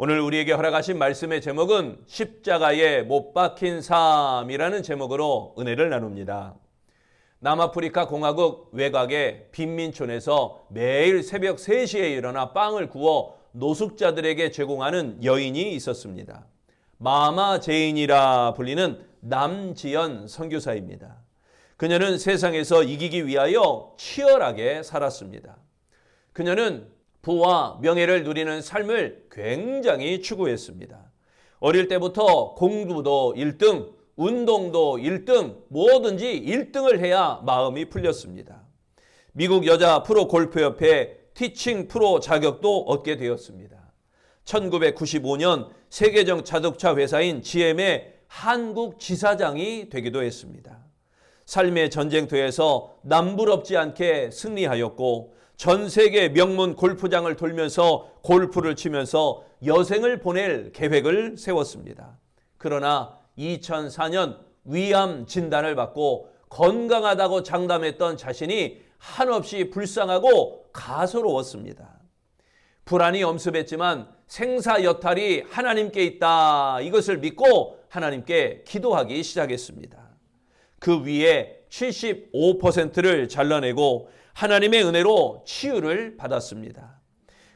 오늘 우리에게 허락하신 말씀의 제목은 십자가에 못 박힌 삶이라는 제목으로 은혜를 나눕니다. 남아프리카 공화국 외곽의 빈민촌에서 매일 새벽 3시에 일어나 빵을 구워 노숙자들에게 제공하는 여인이 있었습니다. 마마 제인이라 불리는 남지연 선교사입니다. 그녀는 세상에서 이기기 위하여 치열하게 살았습니다. 그녀는 부와 명예를 누리는 삶을 굉장히 추구했습니다. 어릴 때부터 공부도 1등, 운동도 1등, 뭐든지 1등을 해야 마음이 풀렸습니다. 미국 여자 프로골프협회 티칭 프로 자격도 얻게 되었습니다. 1995년 세계적 자동차 회사인 GM의 한국 지사장이 되기도 했습니다. 삶의 전쟁터에서 남부럽지 않게 승리하였고 전 세계 명문 골프장을 돌면서 골프를 치면서 여생을 보낼 계획을 세웠습니다. 그러나 2004년 위암 진단을 받고 건강하다고 장담했던 자신이 한없이 불쌍하고 가소로웠습니다. 불안이 엄습했지만 생사여탈이 하나님께 있다, 이것을 믿고 하나님께 기도하기 시작했습니다. 그 위에 75%를 잘라내고 하나님의 은혜로 치유를 받았습니다.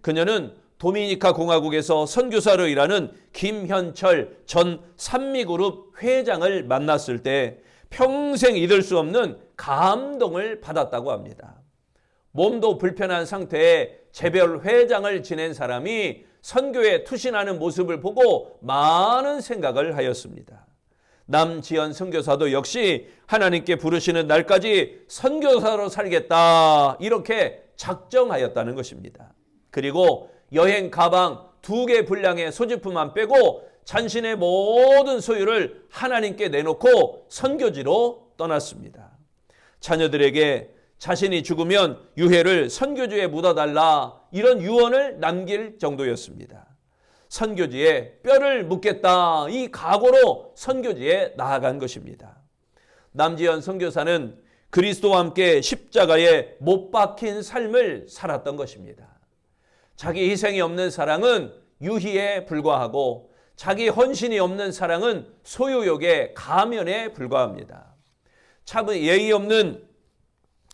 그녀는 도미니카 공화국에서 선교사로 일하는 김현철 전 산미그룹 회장을 만났을 때 평생 잊을 수 없는 감동을 받았다고 합니다. 몸도 불편한 상태에 재별 회장을 지낸 사람이 선교에 투신하는 모습을 보고 많은 생각을 하였습니다. 남지연 선교사도 역시 하나님께 부르시는 날까지 선교사로 살겠다, 이렇게 작정하였다는 것입니다. 그리고 여행 가방 2개 분량의 소지품만 빼고 자신의 모든 소유를 하나님께 내놓고 선교지로 떠났습니다. 자녀들에게 자신이 죽으면 유해를 선교지에 묻어달라, 이런 유언을 남길 정도였습니다. 선교지에 뼈를 묻겠다, 이 각오로 선교지에 나아간 것입니다. 남지연 선교사는 그리스도와 함께 십자가에 못 박힌 삶을 살았던 것입니다. 자기 희생이 없는 사랑은 유희에 불과하고 자기 헌신이 없는 사랑은 소유욕의 가면에 불과합니다. 참 예의 없는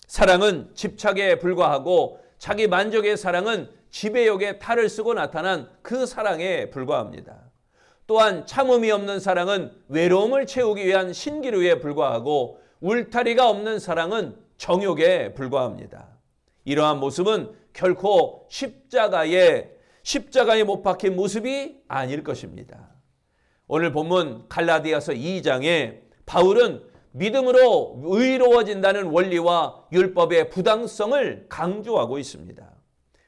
사랑은 집착에 불과하고 자기 만족의 사랑은 지배욕의 탈을 쓰고 나타난 그 사랑에 불과합니다. 또한 참음이 없는 사랑은 외로움을 채우기 위한 신기루에 불과하고 울타리가 없는 사랑은 정욕에 불과합니다. 이러한 모습은 결코 십자가에 못 박힌 모습이 아닐 것입니다. 오늘 본문 갈라디아서 2장에 바울은 믿음으로 의로워진다는 원리와 율법의 부당성을 강조하고 있습니다.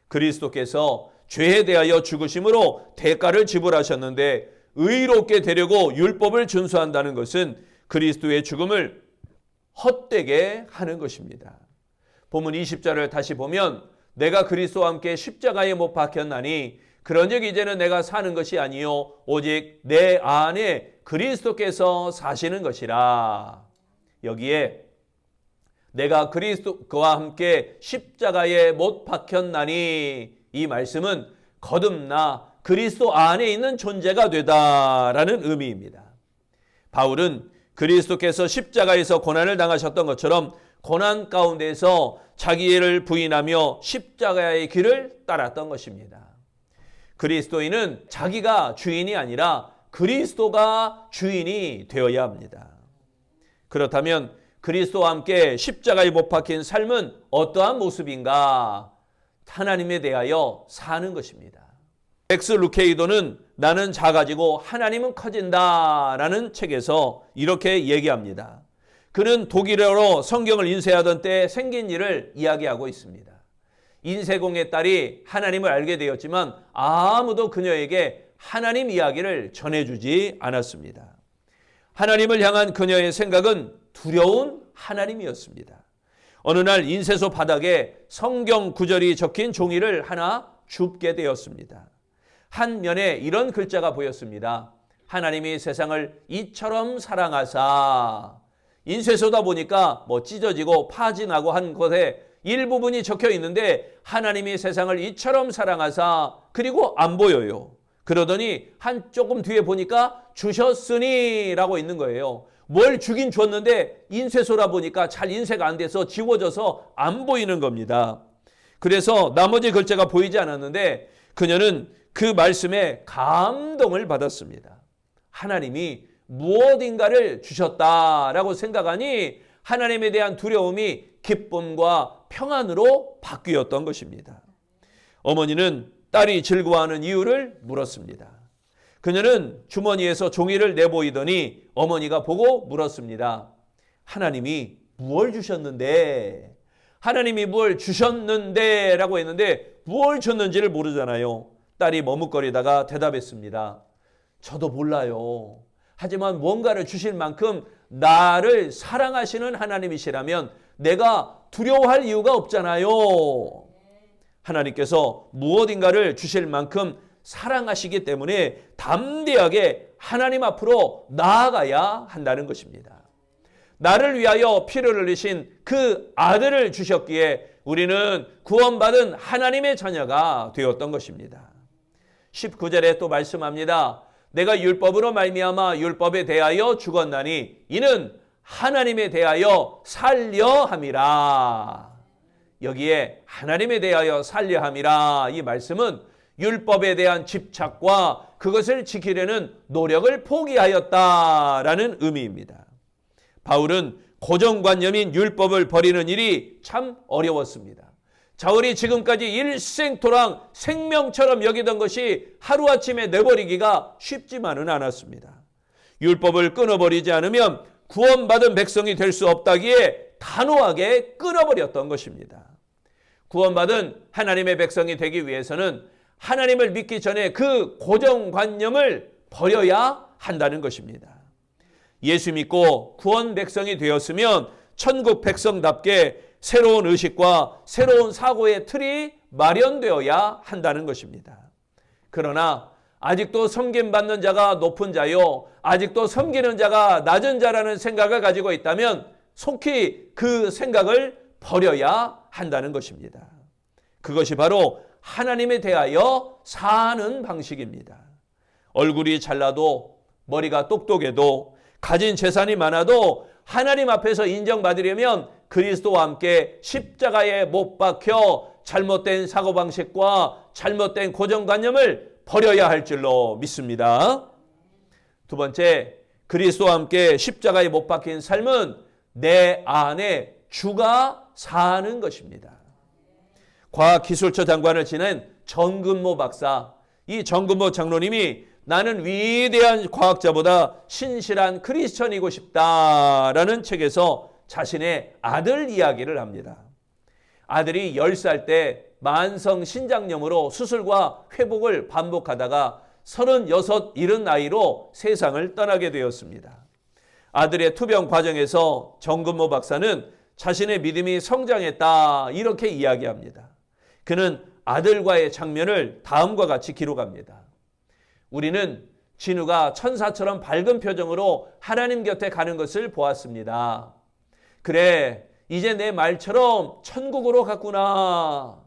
그리스도께서 죄에 대하여 죽으심으로 대가를 지불하셨는데 의롭게 되려고 율법을 준수한다는 것은 그리스도의 죽음을 헛되게 하는 것입니다. 본문 20절을 다시 보면 내가 그리스도와 함께 십자가에 못 박혔나니 그런즉 이제는 내가 사는 것이 아니요 오직 내 안에 그리스도께서 사시는 것이라. 여기에 내가 그리스도와 함께 십자가에 못 박혔나니, 이 말씀은 거듭나 그리스도 안에 있는 존재가 되다라는 의미입니다. 바울은 그리스도께서 십자가에서 고난을 당하셨던 것처럼 고난 가운데서 자기를 부인하며 십자가의 길을 따랐던 것입니다. 그리스도인은 자기가 주인이 아니라 그리스도가 주인이 되어야 합니다. 그렇다면 그리스도와 함께 십자가에 못 박힌 삶은 어떠한 모습인가? 하나님에 대하여 사는 것입니다. 렉스 루케이도는 나는 작아지고 하나님은 커진다 라는 책에서 이렇게 얘기합니다. 그는 독일어로 성경을 인쇄하던 때 생긴 일을 이야기하고 있습니다. 인쇄공의 딸이 하나님을 알게 되었지만 아무도 그녀에게 하나님 이야기를 전해주지 않았습니다. 하나님을 향한 그녀의 생각은 두려운 하나님이었습니다. 어느 날 인쇄소 바닥에 성경 구절이 적힌 종이를 하나 줍게 되었습니다. 한 면에 이런 글자가 보였습니다. 하나님이 세상을 이처럼 사랑하사. 인쇄소다 보니까 찢어지고 파진하고 한 것에 일부분이 적혀 있는데 하나님이 세상을 이처럼 사랑하사, 그리고 안 보여요. 그러더니 한 조금 뒤에 보니까 주셨으니 라고 있는 거예요. 뭘 주긴 줬는데 인쇄소라 보니까 잘 인쇄가 안 돼서 지워져서 안 보이는 겁니다. 그래서 나머지 글자가 보이지 않았는데 그녀는 그 말씀에 감동을 받았습니다. 하나님이 무엇인가를 주셨다라고 생각하니 하나님에 대한 두려움이 기쁨과 평안으로 바뀌었던 것입니다. 어머니는 딸이 즐거워하는 이유를 물었습니다. 그녀는 주머니에서 종이를 내보이더니 어머니가 보고 물었습니다. 하나님이 무엇을 주셨는데? 하나님이 뭘 주셨는데? 라고 했는데 무엇을 줬는지를 모르잖아요. 딸이 머뭇거리다가 대답했습니다. 저도 몰라요. 하지만 뭔가를 주실 만큼 나를 사랑하시는 하나님이시라면 내가 두려워할 이유가 없잖아요. 하나님께서 무엇인가를 주실 만큼 사랑하시기 때문에 담대하게 하나님 앞으로 나아가야 한다는 것입니다. 나를 위하여 피를 흘리신 그 아들을 주셨기에 우리는 구원받은 하나님의 자녀가 되었던 것입니다. 19절에 또 말씀합니다. 내가 율법으로 말미암아 율법에 대하여 죽었나니 이는 하나님에 대하여 살려 함이라. 여기에 하나님에 대하여 살려 함이라 이 말씀은 율법에 대한 집착과 그것을 지키려는 노력을 포기하였다라는 의미입니다. 바울은 고정관념인 율법을 버리는 일이 참 어려웠습니다. 바울이 지금까지 일생토랑 생명처럼 여기던 것이 하루아침에 내버리기가 쉽지만은 않았습니다. 율법을 끊어버리지 않으면 구원받은 백성이 될 수 없다기에 단호하게 끊어버렸던 것입니다. 구원받은 하나님의 백성이 되기 위해서는 하나님을 믿기 전에 그 고정관념을 버려야 한다는 것입니다. 예수 믿고 구원 백성이 되었으면 천국 백성답게 새로운 의식과 새로운 사고의 틀이 마련되어야 한다는 것입니다. 그러나 아직도 섬김받는 자가 높은 자요, 아직도 섬기는 자가 낮은 자라는 생각을 가지고 있다면 속히 그 생각을 버려야 한다는 것입니다. 그것이 바로 하나님에 대하여 사는 방식입니다. 얼굴이 잘나도 머리가 똑똑해도 가진 재산이 많아도 하나님 앞에서 인정받으려면 그리스도와 함께 십자가에 못 박혀 잘못된 사고방식과 잘못된 고정관념을 버려야 할 줄로 믿습니다. 두 번째, 그리스도와 함께 십자가에 못 박힌 삶은 내 안에 주가 사는 것입니다. 과학기술처 장관을 지낸 정근모 박사, 이 정근모 장로님이 나는 위대한 과학자보다 신실한 크리스천이고 싶다라는 책에서 자신의 아들 이야기를 합니다. 아들이 10살 때 만성 신장염으로 수술과 회복을 반복하다가 36, 70 나이로 세상을 떠나게 되었습니다. 아들의 투병 과정에서 정근모 박사는 자신의 믿음이 성장했다 이렇게 이야기합니다. 그는 아들과의 장면을 다음과 같이 기록합니다. 우리는 진우가 천사처럼 밝은 표정으로 하나님 곁에 가는 것을 보았습니다. 그래, 이제 내 말처럼 천국으로 갔구나.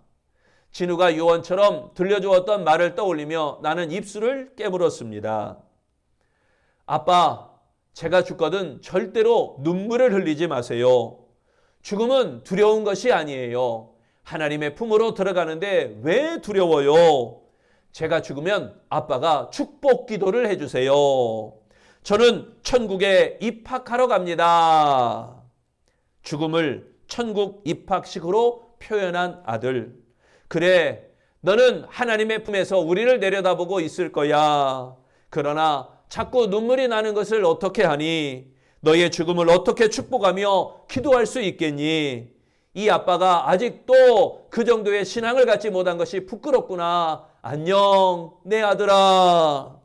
진우가 요원처럼 들려주었던 말을 떠올리며 나는 입술을 깨물었습니다. 아빠, 제가 죽거든 절대로 눈물을 흘리지 마세요. 죽음은 두려운 것이 아니에요. 하나님의 품으로 들어가는데 왜 두려워요? 제가 죽으면 아빠가 축복 기도를 해주세요. 저는 천국에 입학하러 갑니다. 죽음을 천국 입학식으로 표현한 아들. 그래, 너는 하나님의 품에서 우리를 내려다보고 있을 거야. 그러나 자꾸 눈물이 나는 것을 어떻게 하니? 너의 죽음을 어떻게 축복하며 기도할 수 있겠니? 이 아빠가 아직도 그 정도의 신앙을 갖지 못한 것이 부끄럽구나. 안녕, 내 아들아.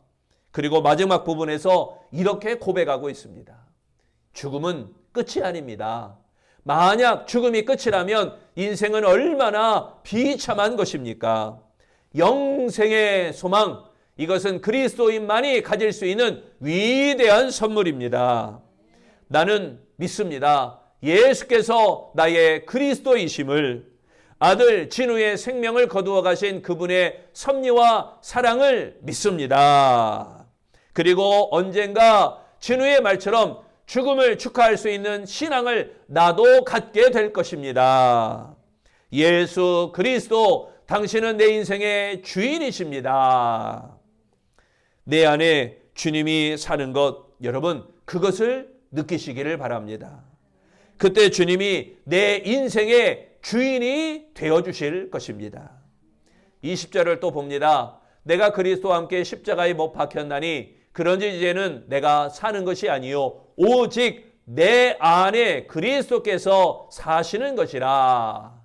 그리고 마지막 부분에서 이렇게 고백하고 있습니다. 죽음은 끝이 아닙니다. 만약 죽음이 끝이라면 인생은 얼마나 비참한 것입니까? 영생의 소망, 이것은 그리스도인만이 가질 수 있는 위대한 선물입니다. 나는 믿습니다. 예수께서 나의 그리스도이심을, 아들 진우의 생명을 거두어 가신 그분의 섭리와 사랑을 믿습니다. 그리고 언젠가 진우의 말처럼 죽음을 축하할 수 있는 신앙을 나도 갖게 될 것입니다. 예수 그리스도, 당신은 내 인생의 주인이십니다. 내 안에 주님이 사는 것, 여러분 그것을 느끼시기를 바랍니다. 그때 주님이 내 인생의 주인이 되어주실 것입니다. 20절을 또 봅니다. 내가 그리스도와 함께 십자가에 못 박혔나니 그런지 이제는 내가 사는 것이 아니요 오직 내 안에 그리스도께서 사시는 것이라.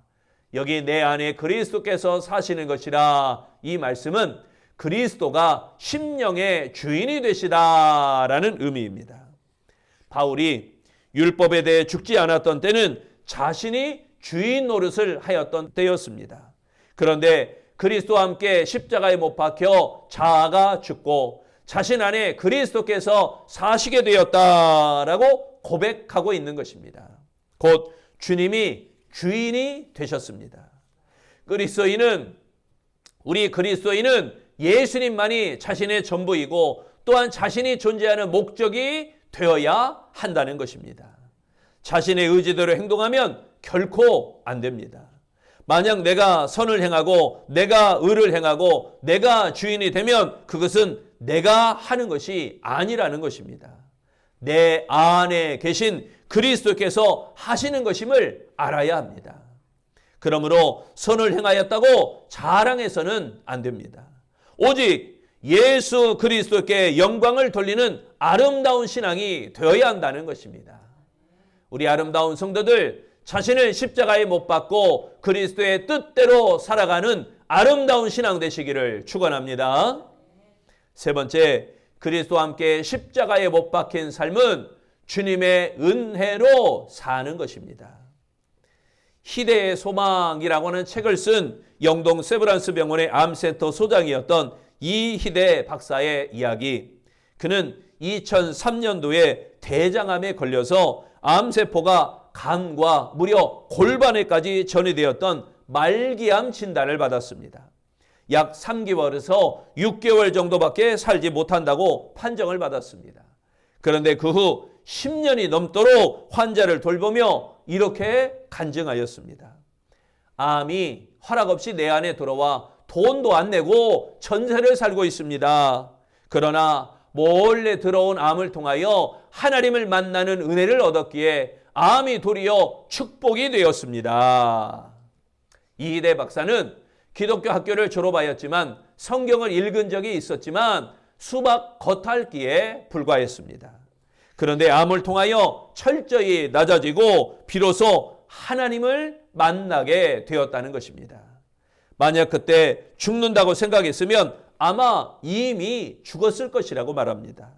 여기 내 안에 그리스도께서 사시는 것이라, 이 말씀은 그리스도가 심령의 주인이 되시다라는 의미입니다. 바울이 율법에 대해 죽지 않았던 때는 자신이 주인 노릇을 하였던 때였습니다. 그런데 그리스도와 함께 십자가에 못 박혀 자아가 죽고 자신 안에 그리스도께서 사시게 되었다라고 고백하고 있는 것입니다. 곧 주님이 주인이 되셨습니다. 우리 그리스도인은 예수님만이 자신의 전부이고 또한 자신이 존재하는 목적이 되어야 한다는 것입니다. 자신의 의지대로 행동하면 결코 안 됩니다. 만약 내가 선을 행하고 내가 의를 행하고 내가 주인이 되면 그것은 내가 하는 것이 아니라는 것입니다. 내 안에 계신 그리스도께서 하시는 것임을 알아야 합니다. 그러므로 선을 행하였다고 자랑해서는 안 됩니다. 오직 예수 그리스도께 영광을 돌리는 아름다운 신앙이 되어야 한다는 것입니다. 우리 아름다운 성도들, 자신을 십자가에 못 박고 그리스도의 뜻대로 살아가는 아름다운 신앙 되시기를 축원합니다. 세 번째, 그리스도와 함께 십자가에 못 박힌 삶은 주님의 은혜로 사는 것입니다. 희대의 소망이라고 하는 책을 쓴 영동 세브란스 병원의 암센터 소장이었던 이희대 박사의 이야기. 그는 2003년도에 대장암에 걸려서 암세포가 간과 무려 골반에까지 전이되었던 말기암 진단을 받았습니다. 약 3개월에서 6개월 정도밖에 살지 못한다고 판정을 받았습니다. 그런데 그 후 10년이 넘도록 환자를 돌보며 이렇게 간증하였습니다. 암이 허락 없이 내 안에 들어와 돈도 안 내고 전세를 살고 있습니다. 그러나 몰래 들어온 암을 통하여 하나님을 만나는 은혜를 얻었기에 암이 도리어 축복이 되었습니다. 이희대 박사는 기독교 학교를 졸업하였지만 성경을 읽은 적이 있었지만 수박 겉핥기에 불과했습니다. 그런데 암을 통하여 철저히 낮아지고 비로소 하나님을 만나게 되었다는 것입니다. 만약 그때 죽는다고 생각했으면 아마 이미 죽었을 것이라고 말합니다.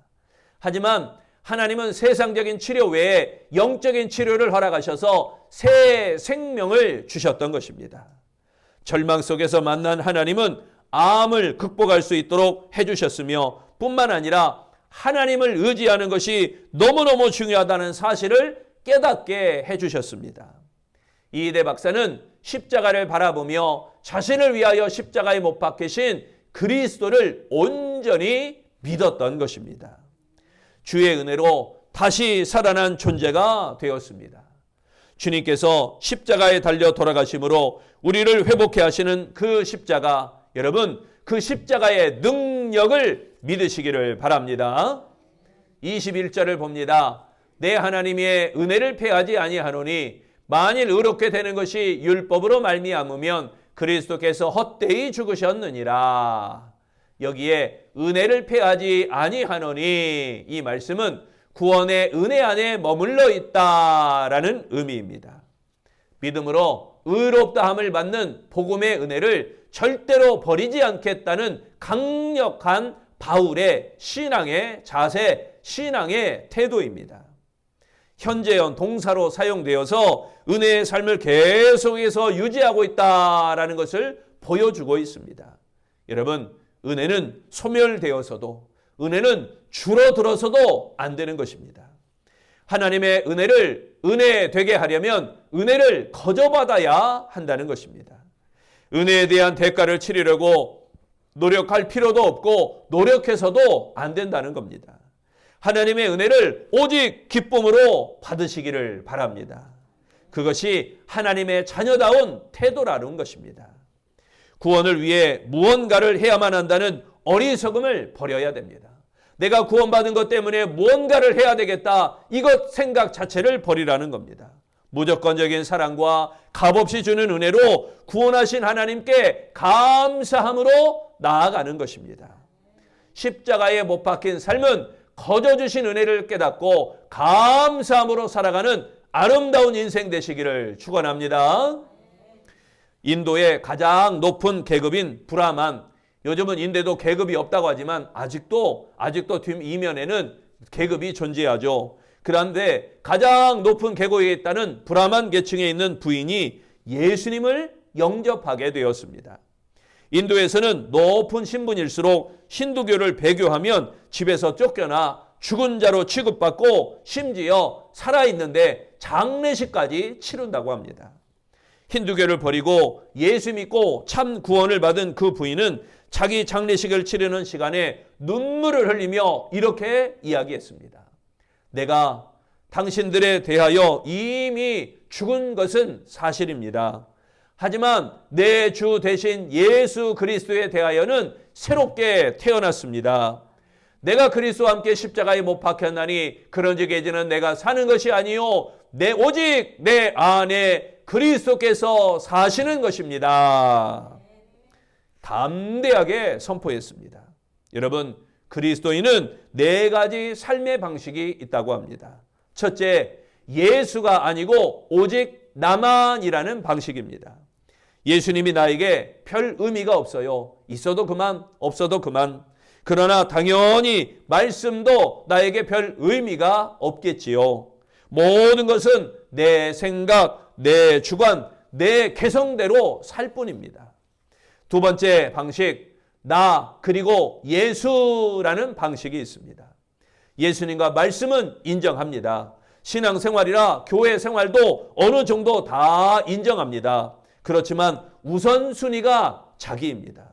하지만 하나님은 세상적인 치료 외에 영적인 치료를 허락하셔서 새 생명을 주셨던 것입니다. 절망 속에서 만난 하나님은 암을 극복할 수 있도록 해주셨으며 뿐만 아니라 하나님을 의지하는 것이 너무너무 중요하다는 사실을 깨닫게 해주셨습니다. 이희대 박사는 십자가를 바라보며 자신을 위하여 십자가에 못 박히신 그리스도를 온전히 믿었던 것입니다. 주의 은혜로 다시 살아난 존재가 되었습니다. 주님께서 십자가에 달려 돌아가심으로 우리를 회복해 하시는 그 십자가, 여러분 그 십자가의 능력을 믿으시기를 바랍니다. 21절을 봅니다. 내 하나님의 은혜를 패하지 아니하노니 만일 의롭게 되는 것이 율법으로 말미암으면 그리스도께서 헛되이 죽으셨느니라. 여기에 은혜를 패하지 아니하노니, 이 말씀은 구원의 은혜 안에 머물러 있다라는 의미입니다. 믿음으로 의롭다함을 받는 복음의 은혜를 절대로 버리지 않겠다는 강력한 바울의 신앙의 자세, 신앙의 태도입니다. 현재형 동사로 사용되어서 은혜의 삶을 계속해서 유지하고 있다라는 것을 보여주고 있습니다. 여러분, 은혜는 소멸되어서도, 은혜는 줄어들어서도 안 되는 것입니다. 하나님의 은혜를 은혜 되게 하려면 은혜를 거저받아야 한다는 것입니다. 은혜에 대한 대가를 치르려고 노력할 필요도 없고 노력해서도 안 된다는 겁니다. 하나님의 은혜를 오직 기쁨으로 받으시기를 바랍니다. 그것이 하나님의 자녀다운 태도라는 것입니다. 구원을 위해 무언가를 해야만 한다는 어리석음을 버려야 됩니다. 내가 구원받은 것 때문에 무언가를 해야 되겠다. 이것 생각 자체를 버리라는 겁니다. 무조건적인 사랑과 값없이 주는 은혜로 구원하신 하나님께 감사함으로 나아가는 것입니다. 십자가에 못 박힌 삶은 거저 주신 은혜를 깨닫고 감사함으로 살아가는 아름다운 인생 되시기를 축원합니다. 인도의 가장 높은 계급인 브라만, 요즘은 인도에도 계급이 없다고 하지만 아직도 뒷 이면에는 계급이 존재하죠. 그런데 가장 높은 계급에 있다는 브라만 계층에 있는 부인이 예수님을 영접하게 되었습니다. 인도에서는 높은 신분일수록 힌두교를 배교하면 집에서 쫓겨나 죽은 자로 취급받고 심지어 살아있는데 장례식까지 치른다고 합니다. 힌두교를 버리고 예수 믿고 참 구원을 받은 그 부인은 자기 장례식을 치르는 시간에 눈물을 흘리며 이렇게 이야기했습니다. 내가 당신들에 대하여 이미 죽은 것은 사실입니다. 하지만 내 주 대신 예수 그리스도에 대하여는 새롭게 태어났습니다. 내가 그리스도와 함께 십자가에 못 박혔나니 그런즉 이제는 내가 사는 것이 아니요 오직 내 안에 그리스도께서 사시는 것입니다. 담대하게 선포했습니다. 여러분, 그리스도인은 4가지 삶의 방식이 있다고 합니다. 첫째, 예수가 아니고 오직 나만이라는 방식입니다. 예수님이 나에게 별 의미가 없어요. 있어도 그만, 없어도 그만. 그러나 당연히 말씀도 나에게 별 의미가 없겠지요. 모든 것은 내 생각, 내 주관, 내 개성대로 살 뿐입니다. 두 번째 방식, 나 그리고 예수라는 방식이 있습니다. 예수님과 말씀은 인정합니다. 신앙생활이나 교회 생활도 어느 정도 다 인정합니다. 그렇지만 우선순위가 자기입니다.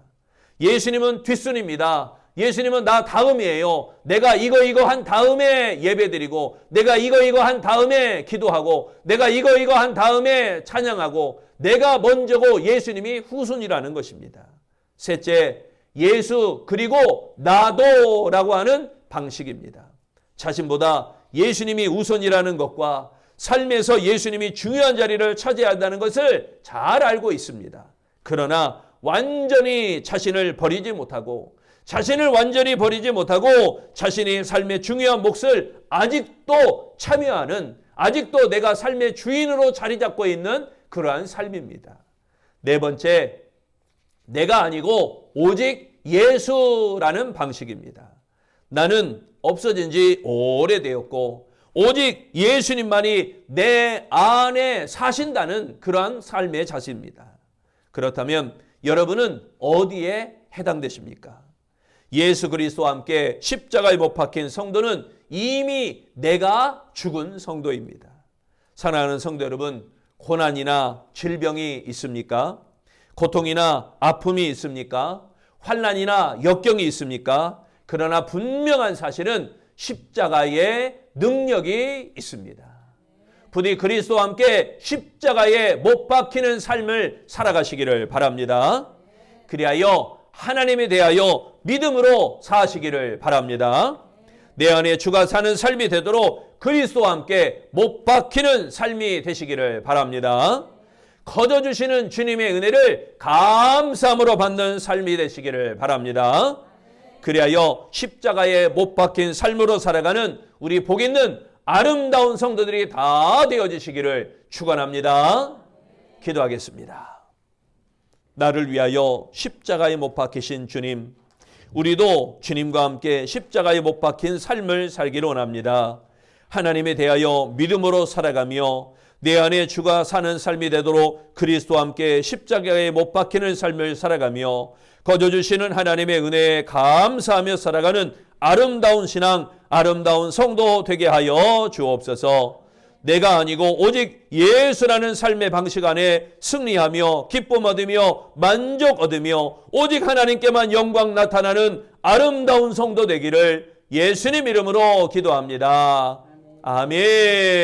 예수님은 뒷순위입니다. 예수님은 나 다음이에요. 내가 이거 한 다음에 예배드리고 내가 이거 한 다음에 기도하고 내가 이거 한 다음에 찬양하고 내가 먼저고 예수님이 후순위라는 것입니다. 셋째, 예수 그리고 나도라고 하는 방식입니다. 자신보다 예수님이 우선이라는 것과 삶에서 예수님이 중요한 자리를 차지한다는 것을 잘 알고 있습니다. 그러나 완전히 자신을 버리지 못하고 자신이 삶의 중요한 몫을 아직도 참여하는, 아직도 내가 삶의 주인으로 자리 잡고 있는 그러한 삶입니다. 네 번째, 내가 아니고 오직 예수라는 방식입니다. 나는 없어진 지 오래되었고 오직 예수님만이 내 안에 사신다는 그러한 삶의 자세입니다. 그렇다면 여러분은 어디에 해당되십니까? 예수 그리스도와 함께 십자가에 못 박힌 성도는 이미 내가 죽은 성도입니다. 사랑하는 성도 여러분, 고난이나 질병이 있습니까? 고통이나 아픔이 있습니까? 환난이나 역경이 있습니까? 그러나 분명한 사실은 십자가의 능력이 있습니다. 부디 그리스도와 함께 십자가에 못 박히는 삶을 살아가시기를 바랍니다. 그리하여 하나님에 대하여 믿음으로 사시기를 바랍니다. 내 안에 주가 사는 삶이 되도록 그리스도와 함께 못 박히는 삶이 되시기를 바랍니다. 거저 주시는 주님의 은혜를 감사함으로 받는 삶이 되시기를 바랍니다. 그리하여 십자가에 못 박힌 삶으로 살아가는 우리 복 있는 아름다운 성도들이 다 되어지시기를 축원합니다. 기도하겠습니다. 나를 위하여 십자가에 못 박히신 주님, 우리도 주님과 함께 십자가에 못 박힌 삶을 살기를 원합니다. 하나님에 대하여 믿음으로 살아가며 내 안에 주가 사는 삶이 되도록 그리스도와 함께 십자가에 못 박히는 삶을 살아가며 거저 주시는 하나님의 은혜에 감사하며 살아가는 아름다운 신앙, 아름다운 성도 되게 하여 주옵소서. 내가 아니고 오직 예수라는 삶의 방식 안에 승리하며 기쁨 얻으며 만족 얻으며 오직 하나님께만 영광 나타나는 아름다운 성도 되기를 예수님 이름으로 기도합니다. 아멘.